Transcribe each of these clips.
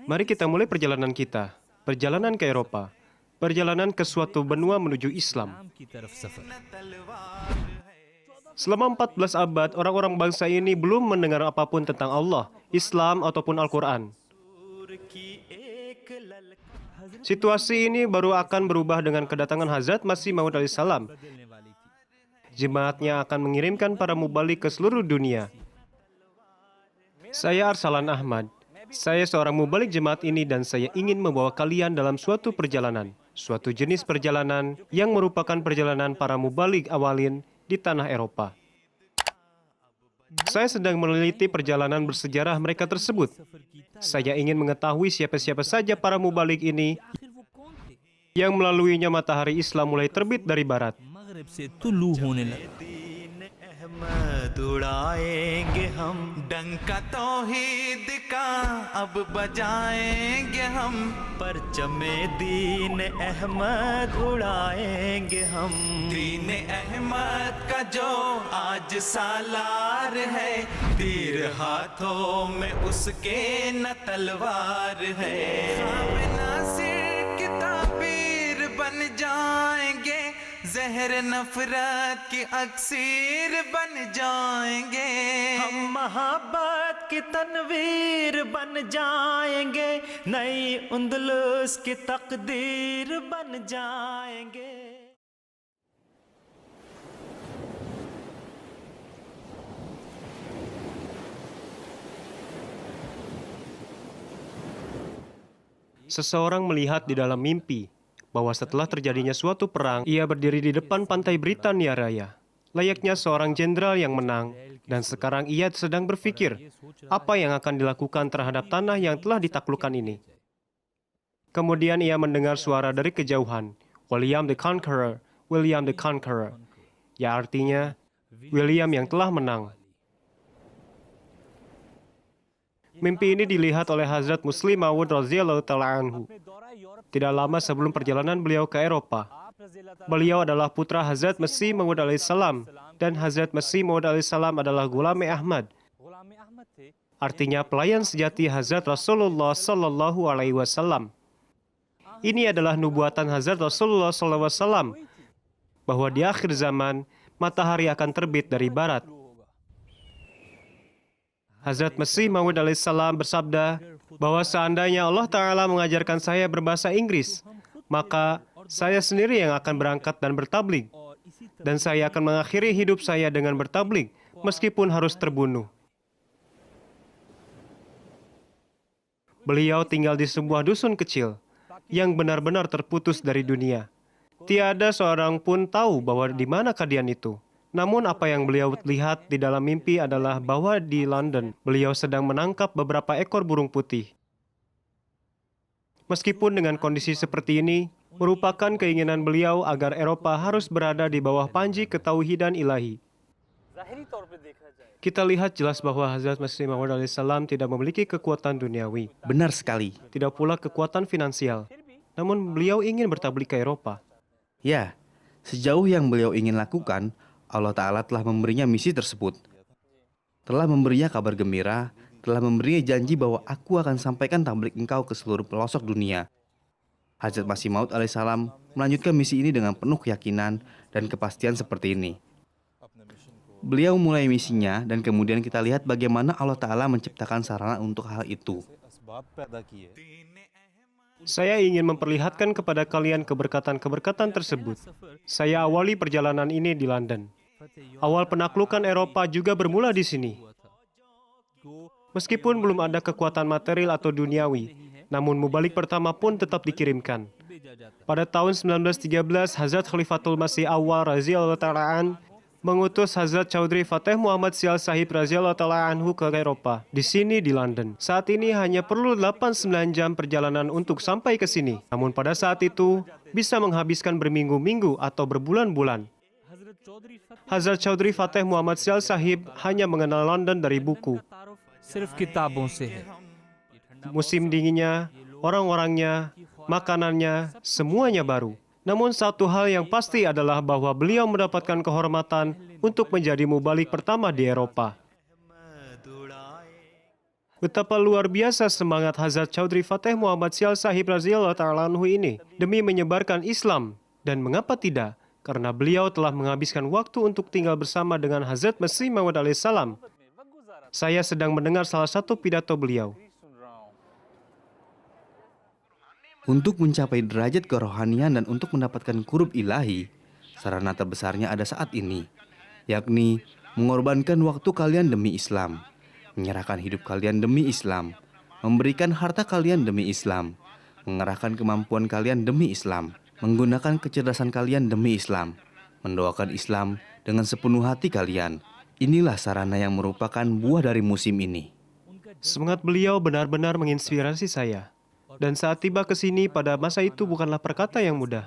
Mari kita mulai perjalanan kita. Perjalanan ke Eropa. Perjalanan ke suatu benua menuju Islam. Selama 14 abad, orang-orang bangsa ini belum mendengar apapun tentang Allah, Islam, ataupun Al-Quran. Situasi ini baru akan berubah dengan kedatangan Hazrat Masih Maud alaihissalam. Jemaatnya akan mengirimkan para mubalik ke seluruh dunia. Saya Arsalan Ahmad. Saya seorang mubalik jemaat ini dan saya ingin membawa kalian dalam suatu perjalanan. Suatu jenis perjalanan yang merupakan perjalanan para mubalik awalin di tanah Eropa. Saya sedang meneliti perjalanan bersejarah mereka tersebut. Saya ingin mengetahui siapa-siapa saja para mubalik ini yang melaluinya matahari Islam mulai terbit dari barat. उड़ाएंगे हम डंका तौहीद का अब बजाएंगे हम परचमे दीन अहमद उड़ाएंगे हम दीन अहमद का जो आज सालार है तीर हाथों में उसके न तलवार है हम नासिर की ताबीर बन जाएंगे जहर नफरत की अक्सीर बन जाएंगे हम मोहब्बत की तनवीर बन जाएंगे नई उंदलुस की तकदीर बन जाएंगे. Seseorang melihat di dalam mimpi bahwa setelah terjadinya suatu perang, ia berdiri di depan pantai Britania Raya, layaknya seorang jenderal yang menang, dan sekarang ia sedang berpikir apa yang akan dilakukan terhadap tanah yang telah ditaklukkan ini. Kemudian ia mendengar suara dari kejauhan, William the Conqueror, William the Conqueror, ya artinya William yang telah menang. Mimpi ini dilihat oleh Hazrat Muslim Maud radhiyallahu ta'ala anhu. Tidak lama sebelum perjalanan beliau ke Eropa. Beliau adalah putra Hazrat Masih Maud alaihissalam, dan Hazrat Masih Maud alaihissalam adalah Ghulam-e Ahmad. Artinya pelayan sejati Hazrat Rasulullah sallallahu alaihi wasallam. Ini adalah nubuatan Hazrat Rasulullah sallallahu alaihi wasallam bahwa di akhir zaman matahari akan terbit dari barat. Hazrat Masih Maud alaihissalam bersabda bahwa seandainya Allah Ta'ala mengajarkan saya berbahasa Inggris, maka saya sendiri yang akan berangkat dan bertabligh. Dan saya akan mengakhiri hidup saya dengan bertabligh, meskipun harus terbunuh. Beliau tinggal di sebuah dusun kecil, yang benar-benar terputus dari dunia. Tiada seorang pun tahu bahwa di mana kediaman itu. Namun apa yang beliau lihat di dalam mimpi adalah bahwa di London, beliau sedang menangkap beberapa ekor burung putih. Meskipun dengan kondisi seperti ini, merupakan keinginan beliau agar Eropa harus berada di bawah panji ketauhidan ilahi. Kita lihat jelas bahwa Hazrat Masih Maud alaihissalam tidak memiliki kekuatan duniawi. Benar sekali. Tidak pula kekuatan finansial. Namun beliau ingin bertabligh ke Eropa. Ya, sejauh yang beliau ingin lakukan, Allah Ta'ala telah memberinya misi tersebut. Telah memberinya kabar gembira, telah memberinya janji bahwa aku akan sampaikan tabligh engkau ke seluruh pelosok dunia. Hazrat Masih Maud alaihissalam melanjutkan misi ini dengan penuh keyakinan dan kepastian seperti ini. Beliau mulai misinya dan kemudian kita lihat bagaimana Allah Ta'ala menciptakan sarana untuk hal itu. Saya ingin memperlihatkan kepada kalian keberkatan-keberkatan tersebut. Saya awali perjalanan ini di London. Awal penaklukan Eropa juga bermula di sini. Meskipun belum ada kekuatan material atau duniawi, namun mubalik pertama pun tetap dikirimkan. Pada tahun 1913, Hazrat Khalifatul Masih Awal radhiyallahu ta'ala an mengutus Hazrat Chaudhry Fateh Muhammad Sial Sahib radhiyallahu ta'ala anhu ke Eropa, di sini di London. Saat ini hanya perlu 8-9 jam perjalanan untuk sampai ke sini. Namun pada saat itu, bisa menghabiskan berminggu-minggu atau berbulan-bulan. Hazrat Chaudhry Fateh Muhammad Sial Sahib hanya mengenal London dari buku. Musim dinginnya, orang-orangnya, makanannya, semuanya baru. Namun satu hal yang pasti adalah bahwa beliau mendapatkan kehormatan untuk menjadi mubalik pertama di Eropa. Betapa luar biasa semangat Hazrat Chaudhry Fateh Muhammad Sial Sahib radhiyallahu ta'ala anhu ini demi menyebarkan Islam. Dan mengapa tidak? Karena beliau telah menghabiskan waktu untuk tinggal bersama dengan Hazrat Masih Maud alaihissalam. Saya sedang mendengar salah satu pidato beliau. Untuk mencapai derajat kerohanian dan untuk mendapatkan kurub ilahi, sarana terbesarnya ada saat ini, yakni mengorbankan waktu kalian demi Islam, menyerahkan hidup kalian demi Islam, memberikan harta kalian demi Islam, mengerahkan kemampuan kalian demi Islam, menggunakan kecerdasan kalian demi Islam, mendoakan Islam dengan sepenuh hati kalian. Inilah sarana yang merupakan buah dari musim ini. Semangat beliau benar-benar menginspirasi saya. Dan saat tiba ke sini pada masa itu bukanlah perkata yang mudah.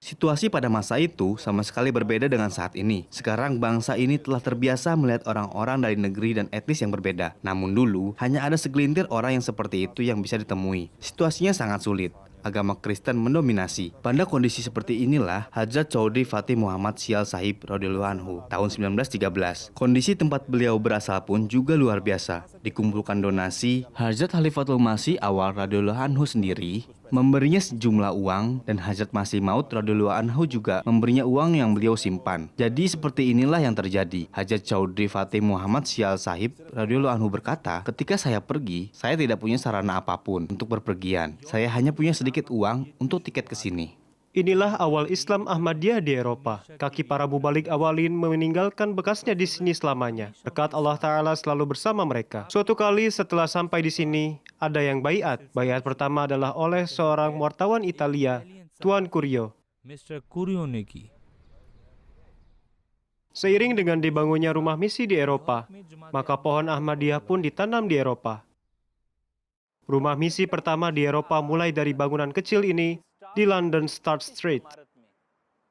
Situasi pada masa itu sama sekali berbeda dengan saat ini. Sekarang bangsa ini telah terbiasa melihat orang-orang dari negeri dan etnis yang berbeda. Namun dulu, hanya ada segelintir orang yang seperti itu yang bisa ditemui. Situasinya sangat sulit. Agama Kristen mendominasi. Pada kondisi seperti inilah Hazrat Chaudhry Fateh Muhammad Sial Sahib radhiyallahu anhu tahun 1913. Kondisi tempat beliau berasal pun juga luar biasa. Dikumpulkan donasi, Hazrat Khalifatul Masih Awal radhiyallahu anhu sendiri memberinya sejumlah uang dan Hazrat Masih Maud radhiyallahu anhu juga memberinya uang yang beliau simpan. Jadi seperti inilah yang terjadi. Hazrat Chaudhry Fateh Muhammad Sial Sahib radhiyallahu anhu berkata, "Ketika saya pergi, saya tidak punya sarana apapun untuk berpergian. Saya hanya punya sedikit uang untuk tiket ke sini." Inilah awal Islam Ahmadiyah di Eropa. Kaki para mubalik awalin meninggalkan bekasnya di sini selamanya. Berkat Allah Ta'ala selalu bersama mereka. Suatu kali setelah sampai di sini, ada yang baiat. Baiat pertama adalah oleh seorang wartawan Italia, Tuan Curio. Mr. Curio ने की। Seiring dengan dibangunnya rumah misi di Eropa, maka pohon Ahmadiyah pun ditanam di Eropa. Rumah misi pertama di Eropa mulai dari bangunan kecil ini di London Start Street.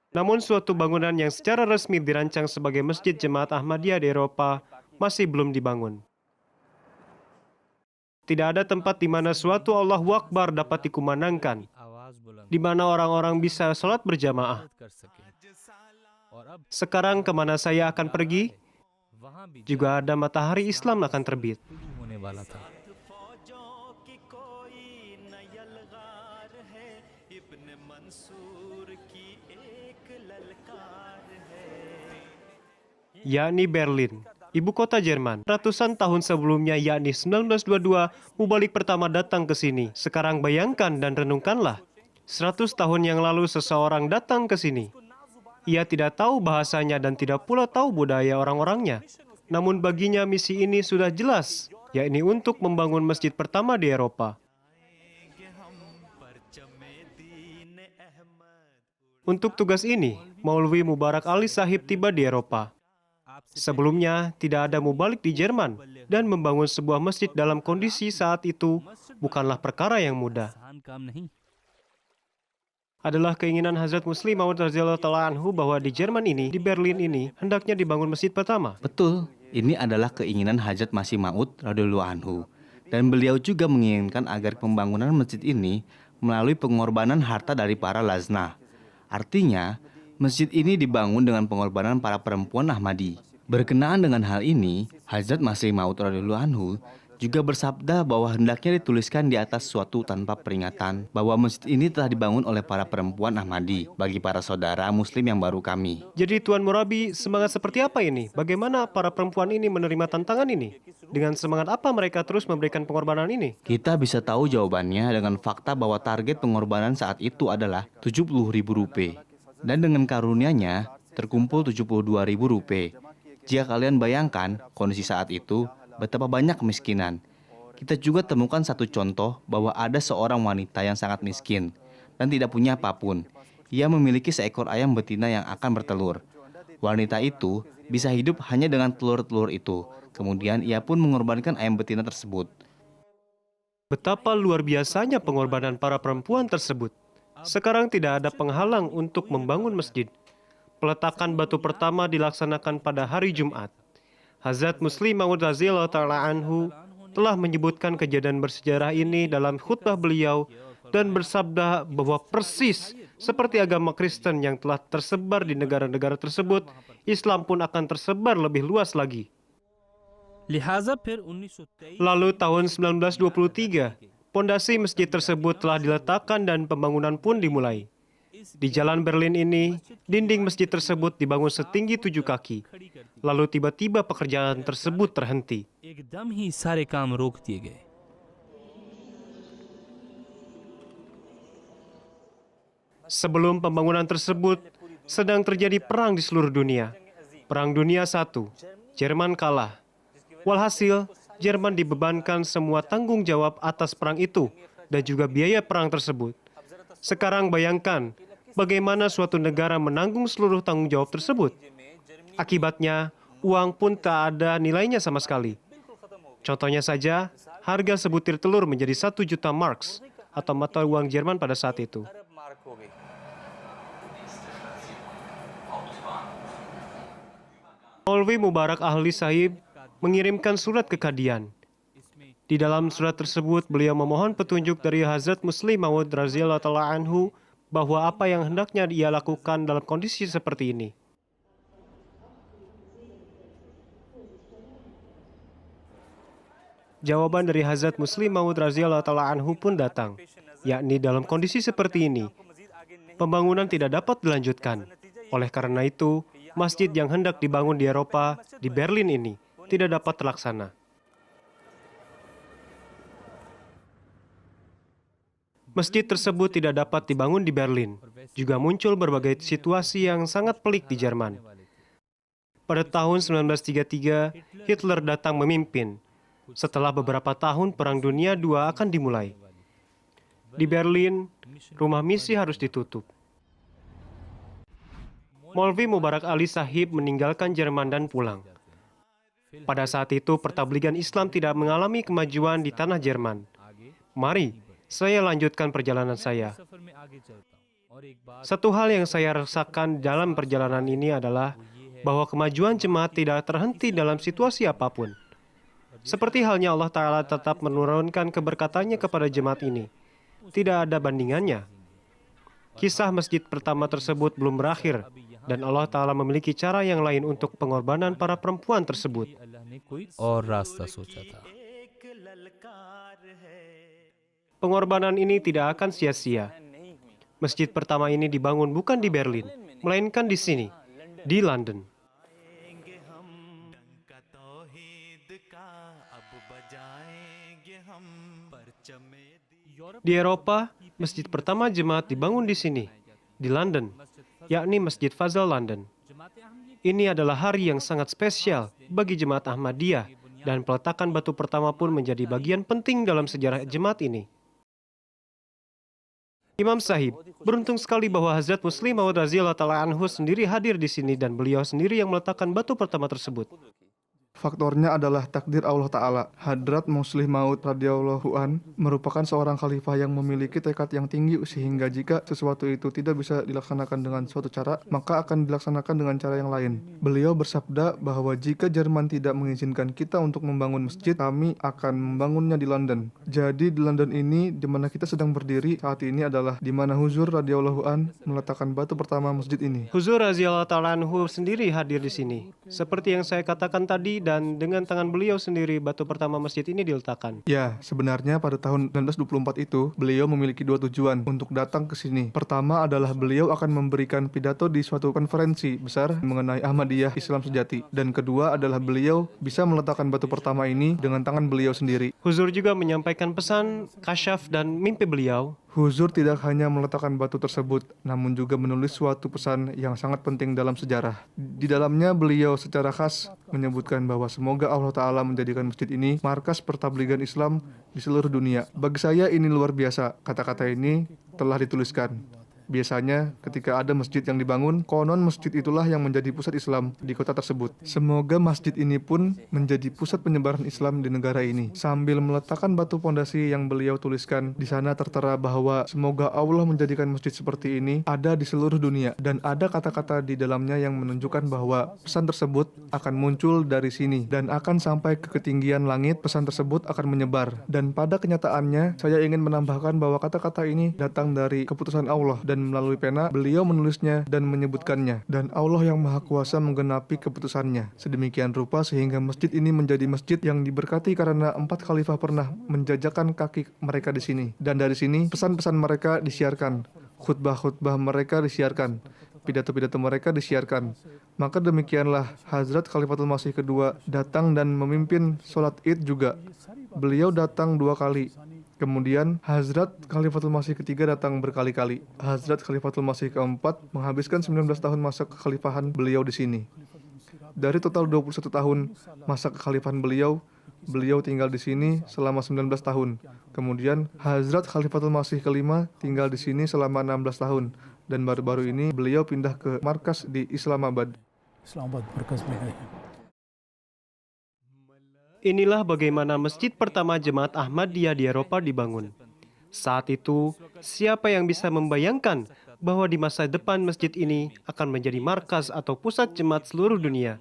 Namun suatu bangunan yang secara resmi dirancang sebagai Masjid Jemaat Ahmadiyah di Eropa masih belum dibangun. Tidak ada tempat di mana suatu Allahu Akbar dapat dikumandangkan, di mana orang-orang bisa sholat berjamaah. Sekarang kemana saya akan pergi, juga ada matahari Islam akan terbit. Yakni Berlin, ibu kota Jerman. Ratusan tahun sebelumnya, yakni 1922, mubalik pertama datang ke sini. Sekarang bayangkan dan renungkanlah, 100 tahun yang lalu seseorang datang ke sini. Ia tidak tahu bahasanya dan tidak pula tahu budaya orang-orangnya. Namun baginya misi ini sudah jelas, yakni untuk membangun masjid pertama di Eropa. Untuk tugas ini, Maulwi Mubarak Ali Sahib tiba di Eropa. Sebelumnya, tidak ada mubalik di Jerman, dan membangun sebuah masjid dalam kondisi saat itu bukanlah perkara yang mudah. Adalah keinginan Hazrat Muslim Maud radhiyallahu ta'ala anhu bahwa di Jerman ini, di Berlin ini, hendaknya dibangun masjid pertama. Betul, ini adalah keinginan Hazrat Masih Maud radhiyallahu anhu. Dan beliau juga menginginkan agar pembangunan masjid ini melalui pengorbanan harta dari para lazna. Artinya, masjid ini dibangun dengan pengorbanan para perempuan Ahmadi. Berkenaan dengan hal ini, Hazrat Masih Maud radhiyallahu anhu juga bersabda bahwa hendaknya dituliskan di atas suatu tanpa peringatan bahwa masjid ini telah dibangun oleh para perempuan Ahmadi bagi para saudara muslim yang baru kami. Jadi Tuan Murabi, semangat seperti apa ini? Bagaimana para perempuan ini menerima tantangan ini? Dengan semangat apa mereka terus memberikan pengorbanan ini? Kita bisa tahu jawabannya dengan fakta bahwa target pengorbanan saat itu adalah 70.000 rupiah. Dan dengan karunianya terkumpul 72.000 rupiah. Jika kalian bayangkan kondisi saat itu, betapa banyak kemiskinan. Kita juga temukan satu contoh bahwa ada seorang wanita yang sangat miskin dan tidak punya apapun. Ia memiliki seekor ayam betina yang akan bertelur. Wanita itu bisa hidup hanya dengan telur-telur itu. Kemudian ia pun mengorbankan ayam betina tersebut. Betapa luar biasanya pengorbanan para perempuan tersebut. Sekarang tidak ada penghalang untuk membangun masjid. Peletakan batu pertama dilaksanakan pada hari Jumat. Hazrat Muslim Maud radhiyallahu ta'ala anhu telah menyebutkan kejadian bersejarah ini dalam khutbah beliau dan bersabda bahwa persis seperti agama Kristen yang telah tersebar di negara-negara tersebut, Islam pun akan tersebar lebih luas lagi. लिहाजा फिर 1923 Lalu tahun 1923, pondasi masjid tersebut telah diletakkan dan pembangunan pun dimulai. Di jalan Berlin ini, dinding masjid tersebut dibangun setinggi 7 kaki. Lalu tiba-tiba pekerjaan tersebut terhenti. एकदम ही सारे काम रोक दिए गए। Sebelum pembangunan tersebut, sedang terjadi perang di seluruh dunia. Perang Dunia I, Jerman kalah. Walhasil, Jerman dibebankan semua tanggung jawab atas perang itu dan juga biaya perang tersebut. Sekarang bayangkan, bagaimana suatu negara menanggung seluruh tanggung jawab tersebut. Akibatnya, uang pun tak ada nilainya sama sekali. Contohnya saja, harga sebutir telur menjadi 1 juta marks atau mata uang Jerman pada saat itu. Maulvi Mubarak Ahli Sahib mengirimkan surat ke Kadian. Di dalam surat tersebut, beliau memohon petunjuk dari Hazrat Muslim Maud radhiyallahu ta'ala anhu bahwa apa yang hendaknya ia lakukan dalam kondisi seperti ini. Jawaban dari Hazrat Muslim Maud radhiyallahu ta'ala anhu pun datang, yakni dalam kondisi seperti ini, pembangunan tidak dapat dilanjutkan. Oleh karena itu, masjid yang hendak dibangun di Eropa, di Berlin ini, tidak dapat terlaksana. Masjid tersebut tidak dapat dibangun di Berlin. Juga muncul berbagai situasi yang sangat pelik di Jerman. Pada tahun 1933, Hitler datang memimpin. Setelah beberapa tahun, Perang Dunia II akan dimulai. Di Berlin, rumah misi harus ditutup. Maulvi Mubarak Ali Sahib meninggalkan Jerman dan pulang. Pada saat itu, pertabligan Islam tidak mengalami kemajuan di tanah Jerman. Mari, saya lanjutkan perjalanan saya. Satu hal yang saya rasakan dalam perjalanan ini adalah bahwa kemajuan jemaat tidak terhenti dalam situasi apapun. Seperti halnya Allah Ta'ala tetap menurunkan keberkatannya kepada jemaat ini. Tidak ada bandingannya. Kisah masjid pertama tersebut belum berakhir, dan Allah Ta'ala memiliki cara yang lain untuk pengorbanan para perempuan tersebut. और रास्ता सोचा था। Pengorbanan ini tidak akan sia-sia. Masjid pertama ini dibangun bukan di Berlin, melainkan di sini, di London. Di Eropa, masjid pertama jemaat dibangun di sini, di London, yakni Masjid Fazal London. Ini adalah hari yang sangat spesial bagi jemaat Ahmadiyah, dan peletakan batu pertama pun menjadi bagian penting dalam sejarah jemaat ini. Imam Sahib, beruntung sekali bahwa Hazrat Muslim Maud radhiyallahu ta'ala anhu sendiri hadir di sini dan beliau sendiri yang meletakkan batu pertama tersebut. Faktornya adalah takdir Allah Ta'ala. Hadrat Muslih Maud radhiyallahu an merupakan seorang khalifah yang memiliki tekad yang tinggi sehingga jika sesuatu itu tidak bisa dilaksanakan dengan suatu cara, maka akan dilaksanakan dengan cara yang lain. Beliau bersabda bahwa jika Jerman tidak mengizinkan kita untuk membangun masjid, kami akan membangunnya di London. Jadi di London ini, di mana kita sedang berdiri saat ini adalah di mana Huzur radhiyallahu an meletakkan batu pertama masjid ini. Huzur radhiyallahu ta'ala anhu sendiri hadir di sini. Seperti yang saya katakan tadi, dan dengan tangan beliau sendiri batu pertama masjid ini diletakkan. Ya, sebenarnya pada tahun 1924 itu, beliau memiliki dua tujuan untuk datang ke sini. Pertama adalah beliau akan memberikan pidato di suatu konferensi besar mengenai Ahmadiyah Islam sejati. Dan kedua adalah beliau bisa meletakkan batu pertama ini dengan tangan beliau sendiri. Huzur juga menyampaikan pesan, kasyaf, dan mimpi beliau. Huzur tidak hanya meletakkan batu tersebut, namun juga menulis suatu pesan yang sangat penting dalam sejarah. Di dalamnya beliau secara khas menyebutkan bahwa semoga Allah Ta'ala menjadikan masjid ini markas pertabligan Islam di seluruh dunia. Bagi saya ini luar biasa, kata-kata ini telah dituliskan. Biasanya ketika ada masjid yang dibangun, konon masjid itulah yang menjadi pusat Islam di kota tersebut. Semoga masjid ini pun menjadi pusat penyebaran Islam di negara ini. Sambil meletakkan batu pondasi yang beliau tuliskan, di sana tertera bahwa semoga Allah menjadikan masjid seperti ini ada di seluruh dunia. Dan ada kata-kata di dalamnya yang menunjukkan bahwa pesan tersebut akan muncul dari sini dan akan sampai ke ketinggian langit. Pesan tersebut akan menyebar. Dan pada kenyataannya, saya ingin menambahkan bahwa kata-kata ini datang dari keputusan Allah dan dan melalui pena beliau menulisnya dan menyebutkannya, dan Allah yang Maha Kuasa menggenapi keputusannya sedemikian rupa sehingga masjid ini menjadi masjid yang diberkati karena 4 khalifah pernah menjajakan kaki mereka di sini, dan dari sini pesan-pesan mereka disiarkan, khutbah-khutbah mereka disiarkan, pidato-pidato mereka disiarkan. Maka demikianlah Hazrat Khalifatul Masih kedua datang dan memimpin sholat id juga. Beliau datang 2 kali. Kemudian Hazrat Khalifatul Masih ketiga datang berkali-kali. Hazrat Khalifatul Masih keempat menghabiskan 19 tahun masa kekhalifahan beliau di sini. Dari total 21 tahun masa kekhalifahan beliau tinggal di sini selama 19 tahun. Kemudian Hazrat Khalifatul Masih kelima tinggal di sini selama 16 tahun. Dan baru-baru ini beliau pindah ke markas di Islamabad. Inilah bagaimana masjid pertama Jemaat Ahmadiyah di Eropa dibangun. Saat itu, siapa yang bisa membayangkan bahwa di masa depan masjid ini akan menjadi markas atau pusat jemaat seluruh dunia?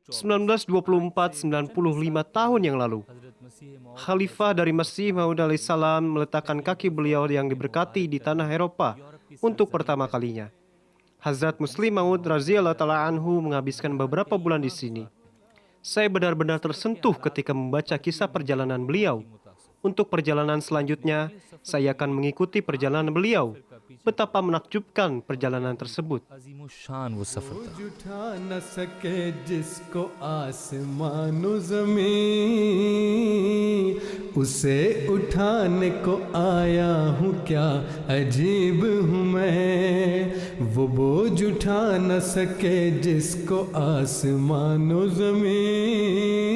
1924-95 tahun yang lalu, Khalifah dari Masih Maud alaihissalam meletakkan kaki beliau yang diberkati di tanah Eropa untuk pertama kalinya. Hazrat Muslim Maud radhiyallahu ta'ala anhu menghabiskan beberapa bulan di sini. Saya benar-benar tersentuh ketika membaca kisah perjalanan beliau. Untuk perjalanan selanjutnya, saya akan mengikuti perjalanan beliau. Betapa menakjubkan perjalanan tersebut. अजीमुशान वो सफर था उठा न सके जिसको आसमानो ज़मीं उसे उठाने को आया हूँ क्या अजीब हूँ मैं वो बोझ उठा न सके जिसको आसमानो ज़मीं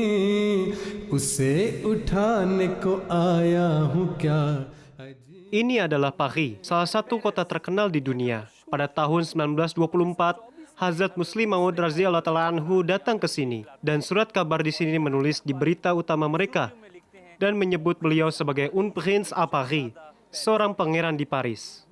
उसे उठाने को आया हूँ क्या Ini adalah Paris, salah satu kota terkenal di dunia. Pada tahun 1924, Hazrat Muslim Maud radhiyallahu ta'ala anhu datang ke sini, dan surat kabar di sini menulis di berita utama mereka dan menyebut beliau sebagai un prince à Paris, seorang pangeran di Paris.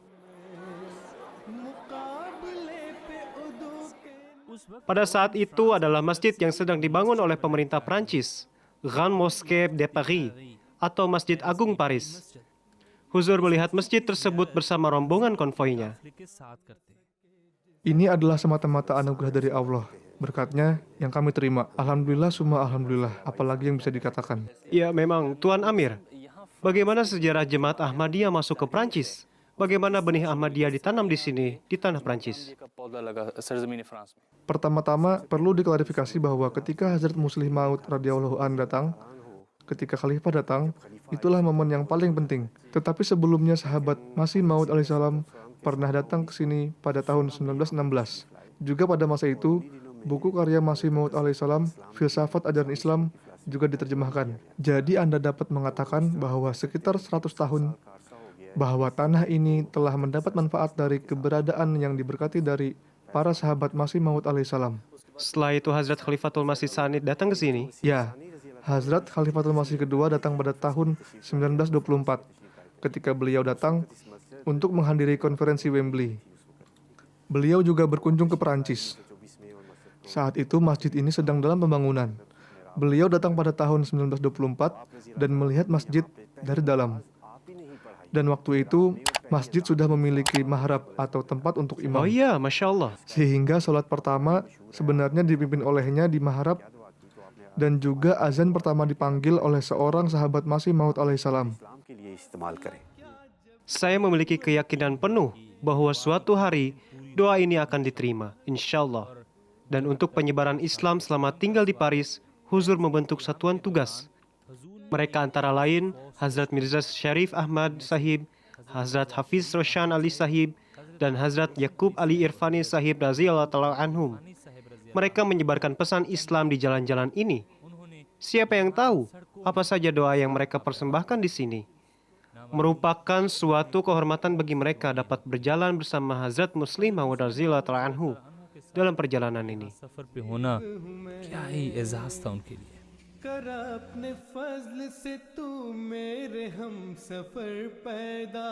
Pada saat itu adalah masjid yang sedang dibangun oleh pemerintah Prancis, Grande Mosquée de Paris, atau Masjid Agung Paris. Huzur melihat masjid tersebut bersama rombongan konvoinya. Ini adalah semata-mata anugerah dari Allah. Berkatnya yang kami terima. Alhamdulillah, summa alhamdulillah. Apalagi yang bisa dikatakan. Ya memang, Tuan Amir. Bagaimana sejarah Jemaat Ahmadiyah masuk ke Prancis? Bagaimana benih Ahmadiyah ditanam di sini, di tanah Prancis? Pertama-tama perlu diklarifikasi bahwa ketika Hazrat Muslim Maud radhiyallahu an datang, ketika Khalifah datang, itulah momen yang paling penting. Tetapi sebelumnya sahabat Masih Maud alaihissalam pernah datang ke sini pada tahun 1916. Juga pada masa itu, buku karya Masih Maud alaihissalam, Filsafat Ajaran Islam, juga diterjemahkan. Jadi Anda dapat mengatakan bahwa sekitar 100 tahun bahwa tanah ini telah mendapat manfaat dari keberadaan yang diberkati dari para sahabat Masih Maud alaihissalam. Setelah itu Hazrat Khalifatul Masih Sanid datang ke sini. Ya, Hazrat Khalifatul Masih kedua datang pada tahun 1924 ketika beliau datang untuk menghadiri konferensi Wembley. Beliau juga berkunjung ke Perancis. Saat itu masjid ini sedang dalam pembangunan. Beliau datang pada tahun 1924 dan melihat masjid dari dalam. Dan waktu itu masjid sudah memiliki mahrab atau tempat untuk imam. Oh iya, Masya Allah. Sehingga sholat pertama sebenarnya dipimpin olehnya di mahrab. Dan juga azan pertama dipanggil oleh seorang sahabat Masih Maud alaihissalam. Saya memiliki keyakinan penuh bahwa suatu hari doa ini akan diterima, insya Allah. Dan untuk penyebaran Islam selama tinggal di Paris, Huzur membentuk satuan tugas. Mereka antara lain Hazrat Mirza Syarif Ahmad Sahib, Hazrat Hafiz Roshan Ali Sahib, dan Hazrat Yaqub Ali Irfani Sahib radhiyallahu ta'ala anhum. Mereka menyebarkan pesan Islam di jalan-jalan ini. Siapa yang tahu apa saja doa yang mereka persembahkan di sini? Merupakan suatu kehormatan bagi mereka dapat berjalan bersama Hazrat Muslim Maud radhiyallahu ta'ala anhu dalam perjalanan ini. सफर पे होना क्या ही एजाज था उनके लिए कर अपने फजल से तू मेरे हम सफर पैदा